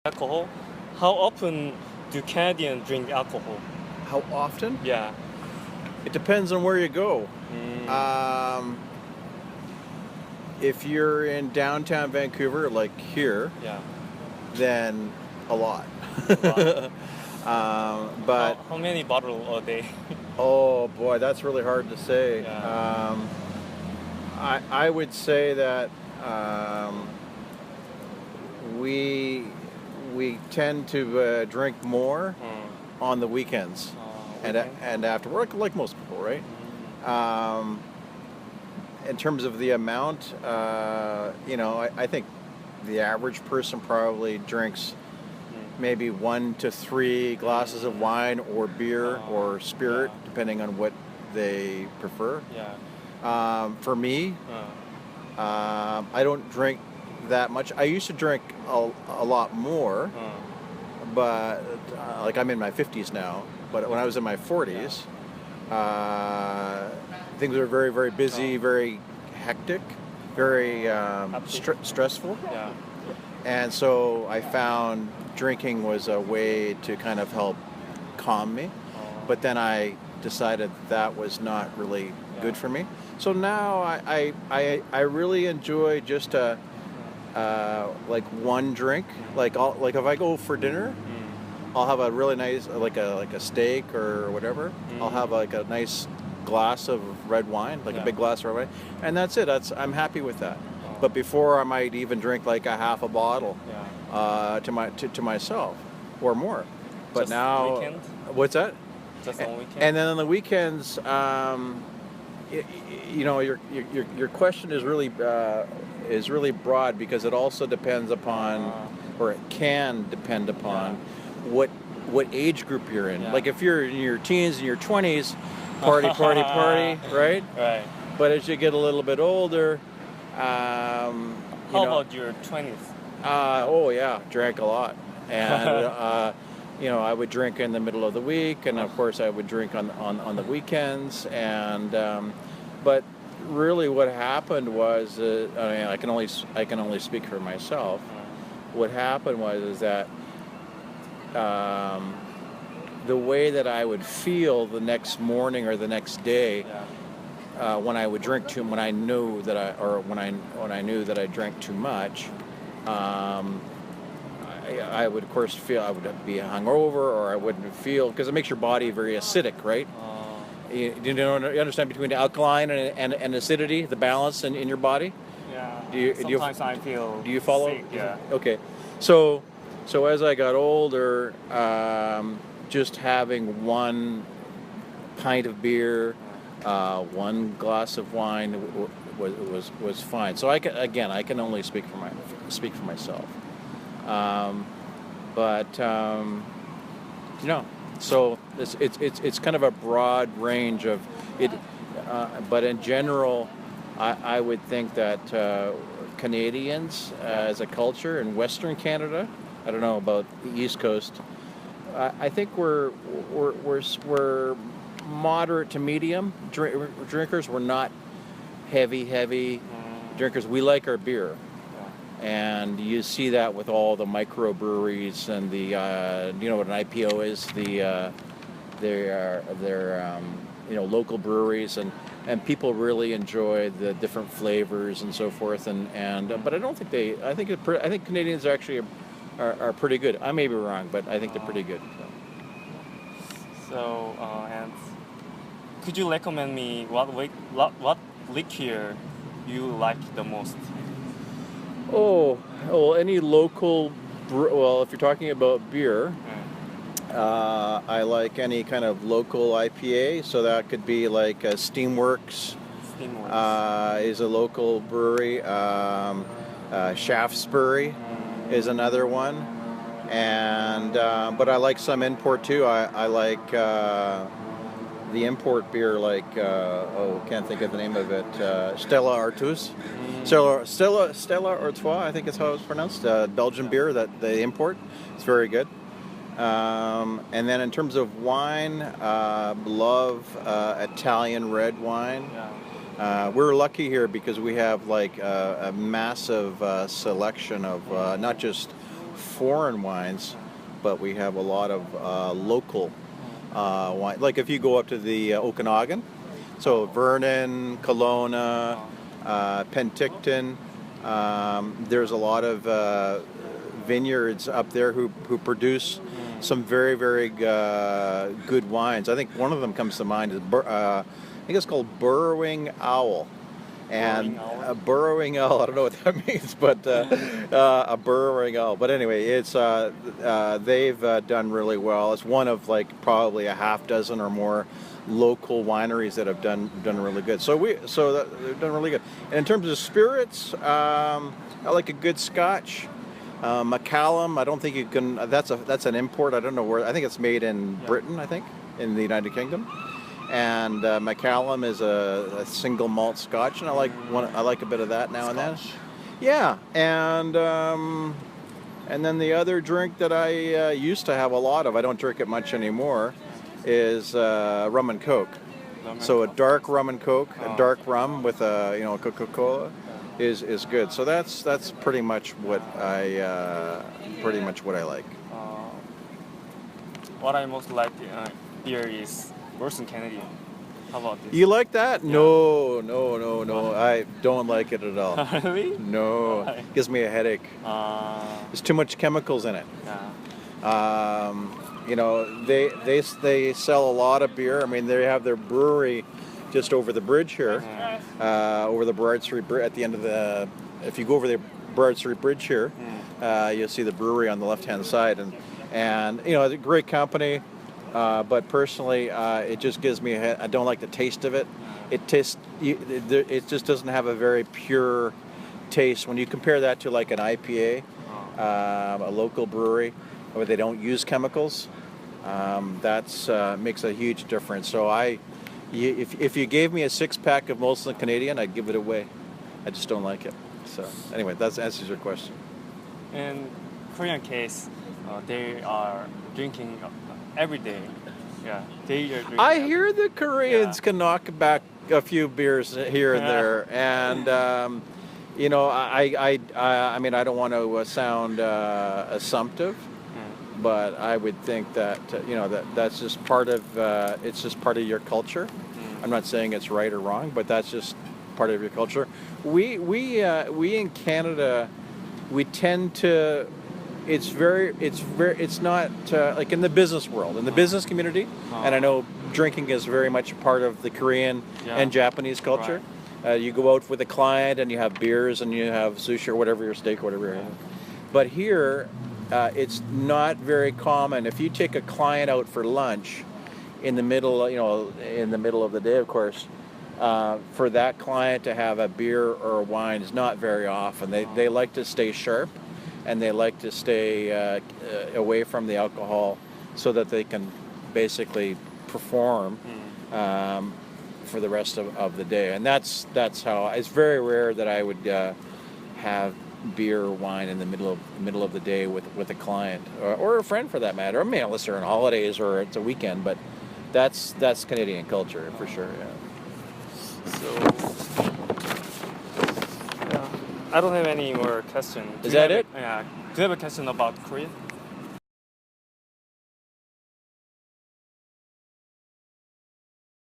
Alcohol. How often do Canadians drink alcohol? How often? Yeah. It depends on where you go. Um, if you're in downtown Vancouver, like here, Yeah. then a lot. Wow. But How many bottles a day? oh boy, that's really hard to say. Yeah. I would say that we we tend to drink more on the weekends and after work, like most people, right? Um, in terms of the amount, I think the average person probably drinks maybe 1 to 3 glasses of wine or beer or spirit, Yeah. depending on what they prefer. Yeah. For me, Uh, I don't drink that much. I used to drink a lot more, but like I'm in my 50s now. But when I was in my 40s, things were very, very busy, very hectic, very stressful. yeah. And so I found drinking was a way to kind of help calm me. But then I decided that was not really good for me. So now I really enjoy just like one drink. Like if I go for dinner, I'll have a really nice like a steak or whatever. I'll have like a nice glass of red wine, like a big glass of red wine, and that's it. I'm happy with that. But before I might even drink like a half a bottle to myself or more. But Just now, weekend? what's that? Just on weekend. And then on the weekends, your question is really broad because it also depends upon, or it can depend upon, what age group you're in. Yeah. Like if you're in your teens and your 20s, party, right? Right. But as you get a little bit older, How about your 20s? oh yeah, drank a lot, and I would drink in the middle of the week, and of course I would drink on the weekends, and but really what happened was, I can only speak for myself. What happened was that the way that I would feel the next morning or the next day. When I would drink when I knew that I knew that I drank too much, I would of course feel I would be hungover, or I wouldn't feel, because it makes your body very acidic, right? You understand between alkaline and acidity, the balance in your body? Yeah. Sometimes I feel. Do you follow? Sick, yeah. Okay, so as I got older, just having one pint of beer, one glass of wine was fine. So I can only speak for myself. So it's kind of a broad range of it. But in general, I would think that Canadians as a culture in Western Canada, I don't know about the East Coast, I think we're moderate to medium drinkers. We're not heavy drinkers. We like our beer, and you see that with all the microbreweries and the you know what an IPO is, they're local breweries, and people really enjoy the different flavors and so forth, but I don't think I think Canadians actually are pretty good. I may be wrong, but I think they're pretty good. So, and could you recommend me what liquor you like the most? Oh, well, any local. Well, if you're talking about beer, I like any kind of local IPA. So that could be like Steamworks. Is a local brewery. Shaftesbury is another one, and but I like some import too. I like the import beer, like can't think of the name of it. Stella Artois. Stella Artois, I think is how it's pronounced. Belgian beer that they import. It's very good. And then in terms of wine, love Italian red wine. We're lucky here because we have like a massive selection of not just foreign wines, but we have a lot of local wine. Like if you go up to the Okanagan, so Vernon, Kelowna, Penticton, there's a lot of vineyards up there who produce some very, very good wines. I think one of them comes to mind is I think it's called Burrowing Owl. And a burrowing owl, I don't know what that means, but a burrowing owl. But anyway, it's they've done really well. It's one of like probably a half dozen or more local wineries that have done really good. So they've done really good. And in terms of spirits, I like a good Scotch. Macallan, I don't think you can. That's an import. I don't know where. I think it's made in Britain. I think in the United Kingdom. And Macallan is a single malt Scotch, and I like a bit of that now and then. Yeah, and then the other drink that I used to have a lot of, I don't drink it much anymore, is rum and Coke. So a dark rum and Coke, a dark rum with a Coca-Cola, is good. So that's pretty much what I like. What I most like here is Worse Canadian. How about this? You like that? Yeah. No. I don't like it at all. Really? No. Why? Gives me a headache. There's too much chemicals in it. Yeah. They sell a lot of beer. I mean, they have their brewery just over the bridge here, over the Burrard Street Bridge at the end of the. If you go over the Burrard Street Bridge here, you'll see the brewery on the left-hand side, and it's a great company. But personally, it just gives me I don't like the taste of it. It just doesn't have a very pure taste. When you compare that to like an IPA, a local brewery where they don't use chemicals, that's makes a huge difference. So if you gave me a 6-pack of Molson Canadian, I'd give it away. I just don't like it. So anyway, that answers your question. In Korean case, they are drinking every day. Yeah, they are drinking. I hear the Koreans can knock back a few beers here and there, and I mean I don't want to sound assumptive, but I would think that that's just part of it's just part of your culture. I'm not saying it's right or wrong, but that's just part of your culture. We in Canada, we tend to. It's not like in the business world, in the business community, and I know drinking is very much a part of the Korean and Japanese culture. Right. You go out with a client and you have beers and you have sushi or whatever, your steak, whatever you're having. But here, it's not very common. If you take a client out for lunch in the middle of the day, of course, for that client to have a beer or a wine is not very often. They like to stay sharp. And they like to stay away from the alcohol so that they can basically perform for the rest of the day. And that's how it's very rare that I would have beer or wine in the middle of the day with a client or a friend for that matter. I mean, unless they're on holidays or it's a weekend, but that's Canadian culture for sure. Yeah. So. I don't have any more questions. Is that it? Yeah. Do you have a question about Korea?